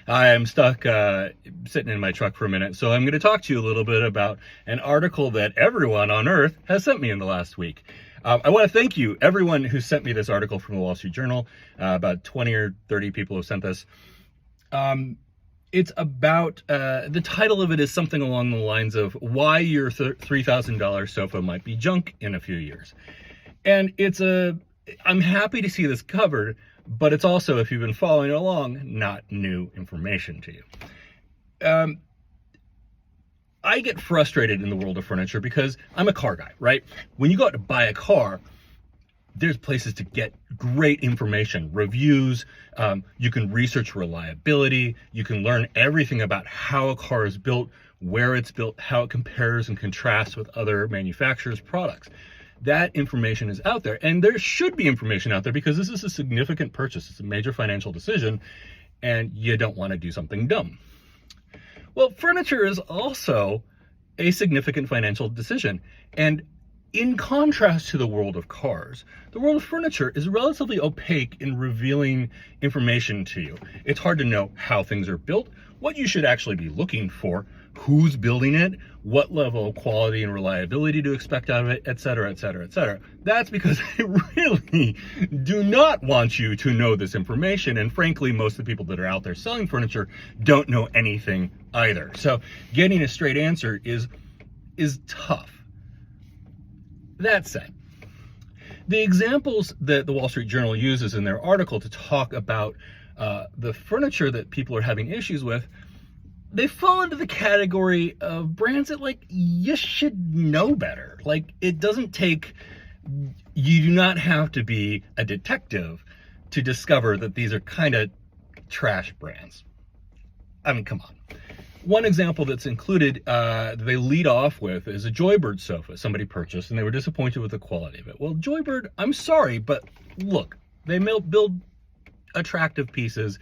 I am stuck sitting in my truck for a minute, so I'm going to talk to you a little bit about an article that everyone on Earth has sent me in the last week. I want to thank you, everyone who sent me this article from the Wall Street Journal. About 20 or 30 people have sent this. It's about, the title of it is something along the lines of why your $3,000 sofa might be junk in a few years. And I'm happy to see this covered, but it's also, if you've been following along, not new information to you. I get frustrated in the world of furniture because I'm a car guy, right? When you go out to buy a car, there's places to get great information, reviews, you can research reliability, you can learn everything about how a car is built, where it's built, how it compares and contrasts with other manufacturers' products. That information is out there, and there should be information out there because this is a significant purchase. It's a major financial decision, and you don't want to do something dumb. Well, furniture is also a significant financial decision, and in contrast to the world of cars, the world of furniture is relatively opaque in revealing information to you. It's hard to know how things are built, what you should actually be looking for, who's building it, what level of quality and reliability to expect out of it, etc., etc., etc. That's because they really do not want you to know this information, and frankly, most of the people that are out there selling furniture don't know anything either. So getting a straight answer is tough. That said, the examples that the Wall Street Journal uses in their article to talk about the furniture that people are having issues with, they fall into the category of brands that, like, you should know better. Like, it doesn't take, you do not have to be a detective to discover that these are kind of trash brands. I mean, come on. One example that's included, they lead off with, is a Joybird sofa somebody purchased, and they were disappointed with the quality of it. Well, Joybird, I'm sorry, but look, they build attractive pieces,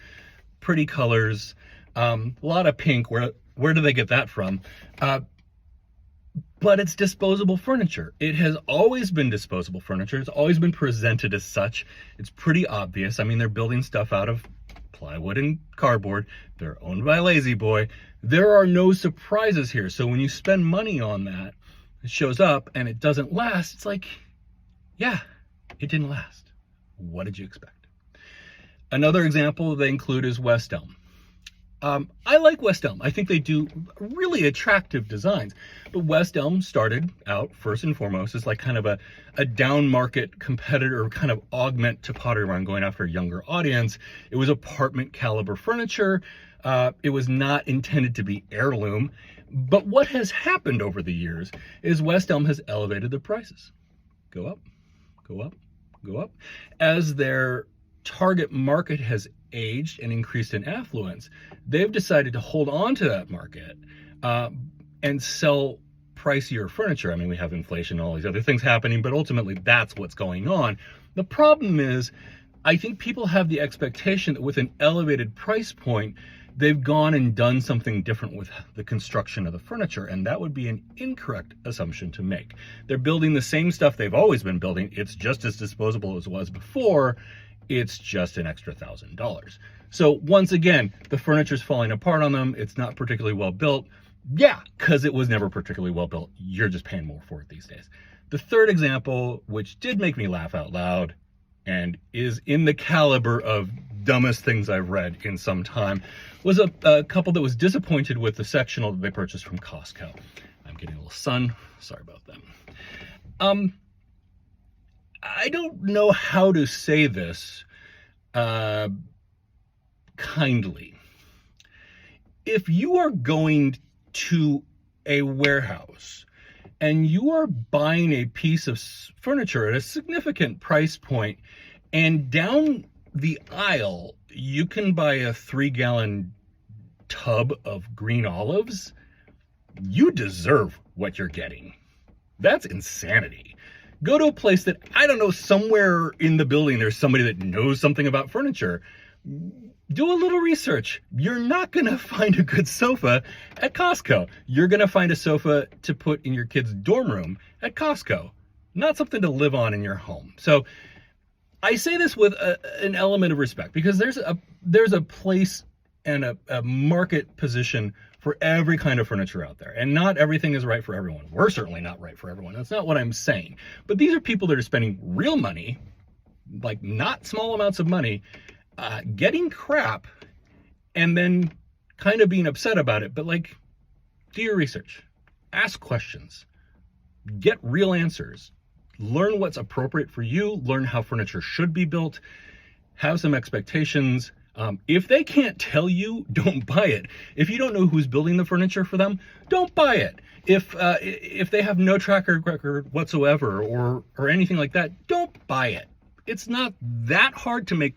pretty colors, a lot of pink. Where do they get that from? But it's disposable furniture. It has always been disposable furniture. It's always been presented as such. It's pretty obvious. I mean, they're building stuff out of plywood and cardboard. They're owned by Lazy Boy. There are no surprises here. So when you spend money on that, it shows up and it doesn't last. It's like, yeah, it didn't last. What did you expect? Another example they include is West Elm. I like West Elm. I think they do really attractive designs. But West Elm started out, first and foremost, as like kind of a down market competitor, kind of augment to Pottery Barn, going after a younger audience. It was apartment caliber furniture. It was not intended to be heirloom. But what has happened over the years is West Elm has elevated the prices. Go up, go up, go up. As their target market has aged and increased in affluence, they've decided to hold on to that market and sell pricier furniture. I mean, we have inflation and all these other things happening, but ultimately that's what's going on. The problem is, I think people have the expectation that with an elevated price point, they've gone and done something different with the construction of the furniture, and that would be an incorrect assumption to make. They're building the same stuff they've always been building. It's just as disposable as it was before. It's just an extra $1,000. So once again, the furniture's falling apart on them. It's not particularly well built. Yeah, because it was never particularly well built. You're just paying more for it these days. The third example, which did make me laugh out loud and is in the caliber of dumbest things I've read in some time, was a couple that was disappointed with the sectional that they purchased from Costco. I'm getting a little sun. Sorry about that. I don't know how to say this kindly. If you are going to a warehouse and you are buying a piece of furniture at a significant price point, and down the aisle you can buy a 3-gallon tub of green olives, you deserve what you're getting. That's insanity. Go to a place that, I don't know, somewhere in the building there's somebody that knows something about furniture. Do a little research. You're not going to find a good sofa at Costco. You're going to find a sofa to put in your kid's dorm room at Costco, not something to live on in your home. So I say this with an element of respect, because there's a place and a market position for every kind of furniture out there. And not everything is right for everyone. We're certainly not right for everyone. That's not what I'm saying. But these are people that are spending real money, like not small amounts of money, getting crap, and then kind of being upset about it. But like, do your research, ask questions, get real answers, learn what's appropriate for you, learn how furniture should be built, have some expectations. If they can't tell you, don't buy it. If you don't know who's building the furniture for them, don't buy it. If they have no track record whatsoever or anything like that, don't buy it. It's not that hard to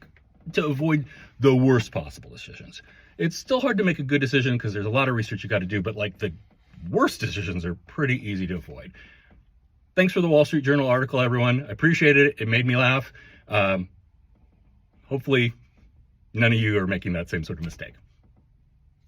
avoid the worst possible decisions. It's still hard to make a good decision because there's a lot of research you got to do, but like the worst decisions are pretty easy to avoid. Thanks for the Wall Street Journal article, everyone. I appreciate it. It made me laugh. Hopefully none of you are making that same sort of mistake.